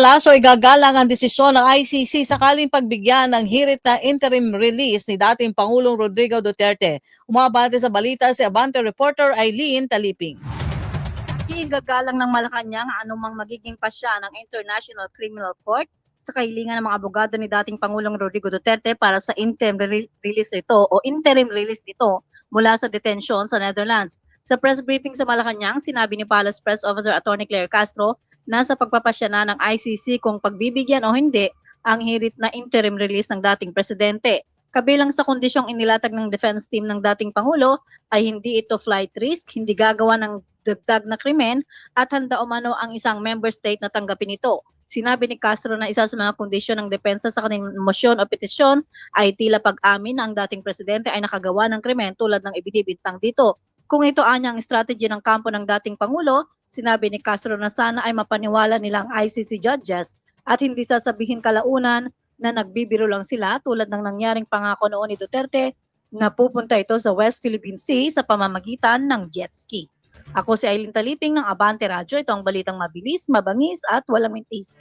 palasyo igagalang ang desisyon ng ICC sakaling pagbigyan ng hirit na interim release ni dating Pangulong Rodrigo Duterte. Umabante sa balita si Abante reporter Eileen Taliping. Igagalang ng Malacanang anumang magiging pasya ng International Criminal Court sa kahilingan ng mga abogado ni dating Pangulong Rodrigo Duterte para sa interim release nito mula sa detention sa Netherlands. Sa press briefing sa Malacanang, sinabi ni Palace Press Officer Atty. Claire Castro na sa pagpapasya na ng ICC kung pagbibigyan o hindi ang hirit na interim release ng dating presidente. Kabilang sa kondisyong inilatag ng defense team ng dating Pangulo ay hindi ito flight risk, hindi gagawa ng dagdag na krimen at handa umano ang isang member state na tanggapin ito. Sinabi ni Castro na isa sa mga kondisyon ng depensa sa kanilang motion o petisyon ay tila pag-amin na ang dating presidente ay nakagawa ng krimen tulad ng ibinibintang dito. Kung ito anya ang strategy ng kampo ng dating Pangulo, sinabi ni Castro na sana ay mapaniwala nilang ICC judges at hindi sasabihin kalaunan na nagbibiro lang sila tulad ng nangyaring pangako noon ni Duterte na pupunta ito sa West Philippine Sea sa pamamagitan ng jet ski. Ako si Eileen Taliping ng Abante Radyo. Ito ang balitang mabilis, mabangis at walang mintis.